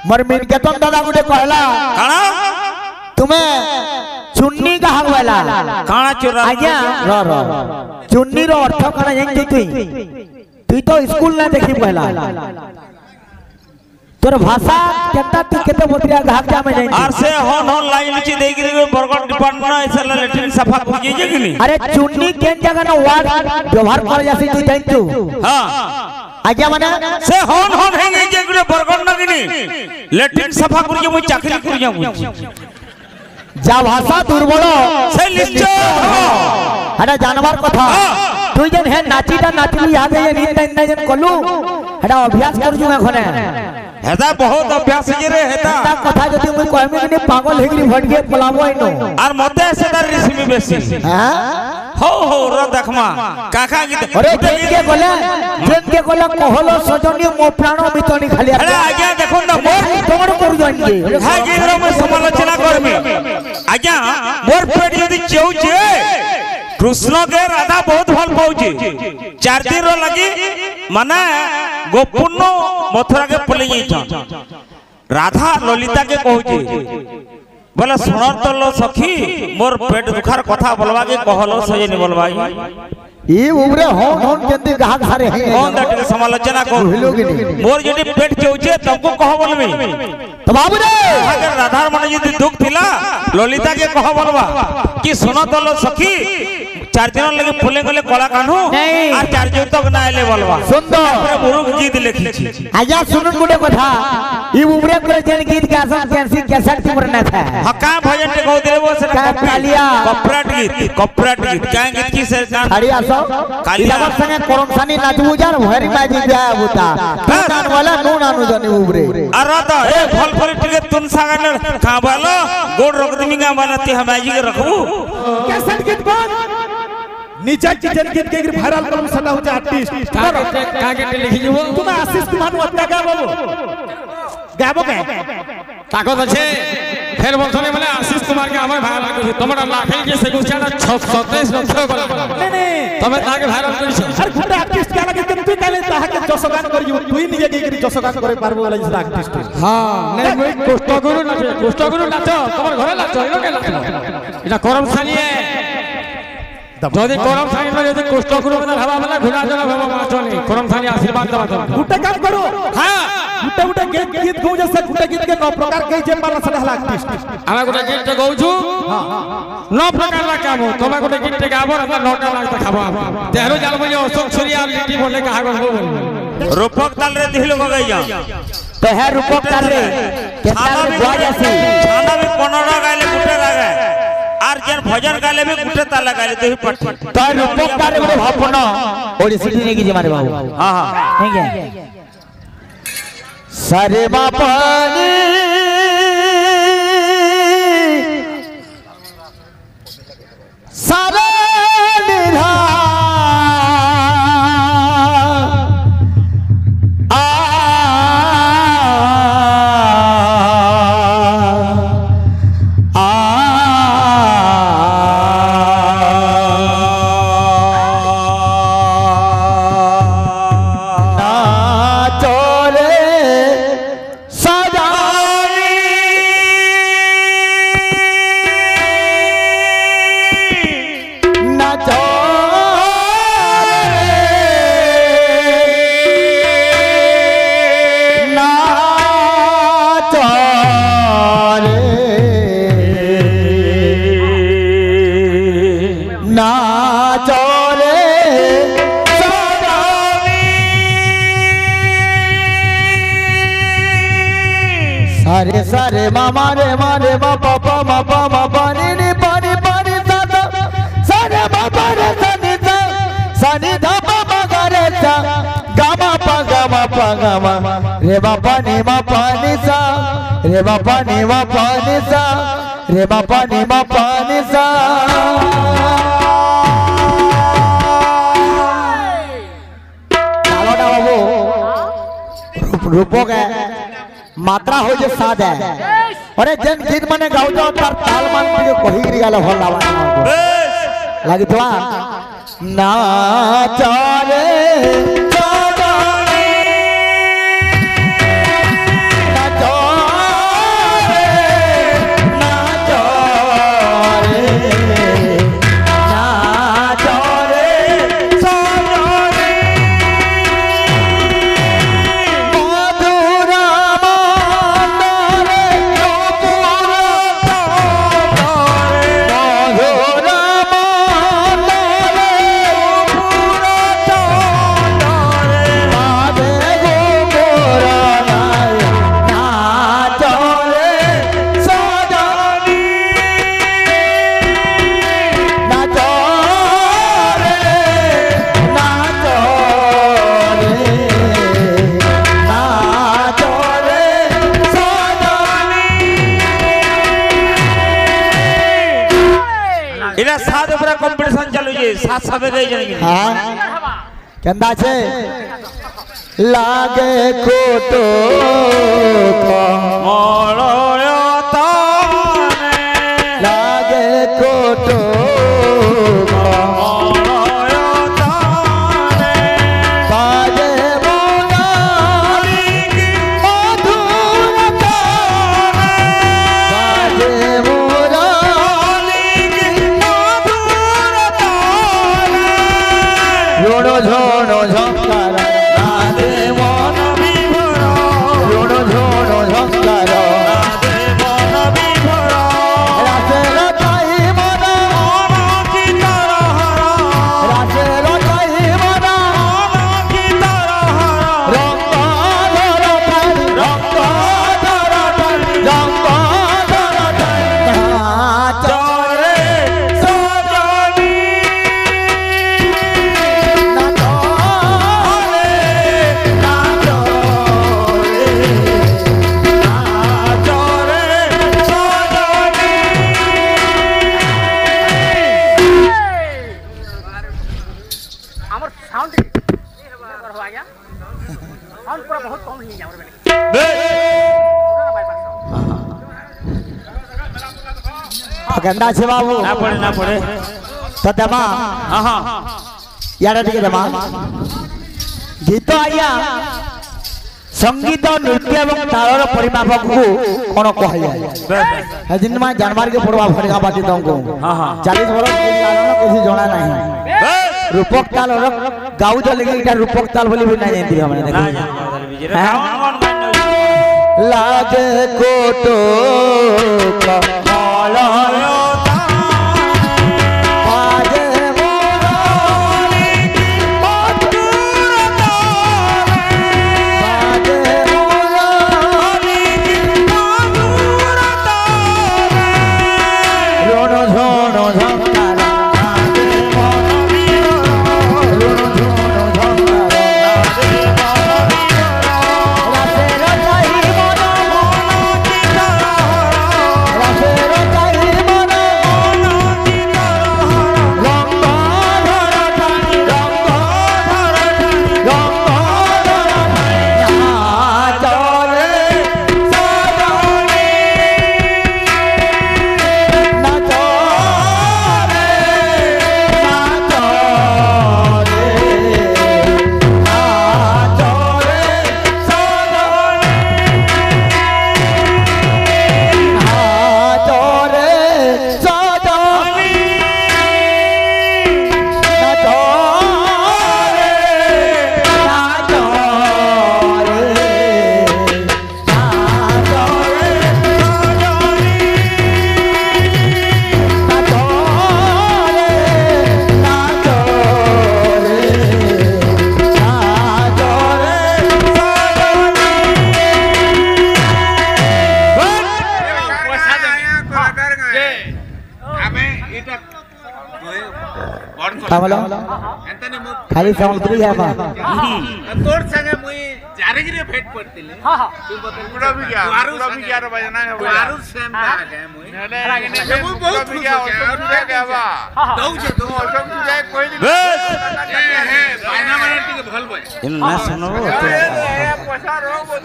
मोर मिनकेतन दादा गुटे कहला काना तुम्हें चुन्नी कहा वाला काना चोरा आज्ञा रो चुन्नी रो अर्थ काना जान तू तो स्कूल ना देखी पहला तोर भाषा केता तू केते मोतिया घाक जा में जाई आर से होन होन लाइन नीचे देख रे बरगड डिपार्टमेंट ऐसा लेटरिन सफा पूजे जे कि नहीं अरे चुन्नी केन जगह ना वार्ड व्यवहार कर जासी तू जान तू हां आज्ञा माने से होन होन है जे गुडे बरगड ना कि नहीं लेटरिन सफा कर जे मु चाकरी कर जाऊ जा भाषा दुर्बल से लिस्टो अरे जानवर कथा तू जन है नाचीटा नाचली याद है नींद नहीं जन कलू एटा अभ्यास कर जुगा खने हेता बहुत अभ्यास जे रे हेता कथा जति मुई कहमे कि पागल हेगरी भट के पलाबो इनो आर मते से दर रिसीमी बेसी हां हो रो देखमा काका गीत अरे जेन के गोला कहलो सजनी मो प्राण मितनी खाली अरे आज्ञा देखो ना मोर तोड़ कर जानिए हां जे रो मैं समालोचना करमी आज्ञा मोर पेट यदि चौचे कृष्ण के राधा बहुत भल पाउची 4 दिन रो लगी माने गोपुन्नो मथुरा के पले जाई राधा ललिता के कहूची बोले सुनर तो लो सखी मोर पेट दुखार कथा बोलवा के कहलो सजे नि बोलवाई ई उमरे होन केंदी गाह घारे है कौन दट के समालोचना को मोर जदी पेट चौचे तुमको कह बोलबी तो बाबू रे अगर राधा मन यदि दुख थिला ललिता के कह बोलवा कि सुनो तो लो सखी 4 दिन लगे फुले गले कला कान्हू और 4 दिन तक ना आले बोलवा सुंदर पूरा मुरुख गीत लिखी छी आजा सुनन गुडे कथा ई उमरे करे जेन गीत के आसन कैंसी कैसेट की मरना था हका भजन के गौ देले वो से कालिया कपराट गीत क्या गीत की से खड़ी आसो कालिया संगे करमसानी नाचबू जार भरी बाजी जाय बुता गान वाला नो नानु जनी उमरे अरे तो ए फल फल टिके तुन सागन खा बालो गोड़ रगदमी गा बनती हमाजी के रखबू कैसेट गीत बन नीचे किचन गीत के वायरल कलम सदा हो जा आर्टिस्ट का के लिखि जबो तुम आशीष कुमार वत्ता गाबो के ताकत আছে ফের বলছনে মানে আশিস কুমার কে আমার ভাইরাল করি তোমরা লাখাই যে সে গুছাটা 27 লক্ষ গলা नहीं তুমি তাকে ভাইরাল করিছ अरे गुडे आर्टिस्ट का लगे तुम ताले ताके जसगान करियो तुई निजे के जसगान करे पारबो वाला जिस आर्टिस्ट हां नहीं মই কষ্ট গুরু নাচ তোমার ঘরে নাচ এলো কে নাচ এটা করম সানিয়ে যদি করম সানি যদি কষ্ট গুরু মানে ভাবা মানে ঘুরা জনা ভাবা মাচনি করম সানি আশীর্বাদ দেবা তুমি गुटे काम करो हां गुटे गीत गौ जैसे गुटे गीत के नौ प्रकार के जे पाला सदा आर्टिस्ट আমরা গোটা গীত গাউছু ন প্রকার না কাম তোমরা গোটা গীত গাবো না নটা লাগতে খাবো তেহরো জাল বলে অশোক ছুরিয়া লিটি বলে কাহা গো रूपक ताल रे दिहलो गई जा तो है रूपक ताल रे केता रे बुआ जैसी छाना भी कोनड़ा गाले गुटे लागे आर जन भजन गाले भी गुटे ताला गाले तो ही पट तो रूपक ताल रे बड़े भापनो ओडिसी ने की जे मारे बाबू हां हां ठीक है सारे बापानी सारे निधा सारे सारे मामा रे मारे मा पापा मा पानी नी पानी पानी सा सारे मामा रे सनी धा पापा गा रे सा गामा पा गामा रे बापा नी मा पानी सा रे बापा नी मा पानी सा रे बापा नी मा पानी सा बाबू रूपक है मात्रा हो जे साद है अरे जन गीत माने गाउ जाओ तार ताल मान के कहि गिरी गाला भल लावा लागी तोआ नाच रे नाच ଟିକେ ସାତ ସାତ ଗାଇ ଜାଣିକି हाँ केंदा छे लागे कोटो ମଳୟ ତାନେ लागे कोटो ମଳୟ ତାନେ बाजे मोनाली मधुर ताने बाजे मोनाली ମଧୁର ତାନେ झोणो झोणो झंकार ରାଧେ ମନ ବିଭୋର झोणो झोणो झंकार ରାଧେ ମନ ବିଭୋର रासेर काई मना ଗୀତର ହର रासेर काई मना ଗୀତର ହର रंग धर ठाई रंग धर ठाई रंग धर ठाई ଚରେ ସଜନି ଚରେ ସଜନି আমার সাউন্ড আজ্ঞা সাউন্ড পুরা বহুত কম হয়ে যাবে गंदा छे बाबू ନା ପଡେ तो देमा ହଁ ହଁ यार टिके देमा गीत आया संगीत नृत्य एवं तालर परिमापक को कोन कहया है जिन मा जानवर के पड़वा फड़का बाटी तुमको हाँ, हाँ। 40 बरस के कारण किसी जाना नहीं रूपक ताल और गाउ जो लेकिन इटा रूपक ताल बोली भी नहीं जानती हमने ନା देखो ଜାଣିପାରେ ବିଜୟ ହଁ। लागे कोटो कमलय बाजे मोनाली मधुर ताने बाजे मोनाली मधुर ताने रोनो झोनो झंकार बाजे मोनाली रोनो झोनो झंकार रासेर काई मना रासेर काई मना रंग धर ठाई रंग धर ठाई रंग धर ठाई नाचरे सजनी कामलो खाली सम्बलपुरी है बा तोर संगे मुई जारगिरी भेट पड़तिले हाँ हाँ तू बता पूरा भी क्या रो बजना है वारू सेम आ गए मुई मुई बहुत खुश हो गया बा दऊ छे दऊ अशोक तू जाए कोई दिन है बायना मारती के भल बय ना सुनो पैसा रो बोल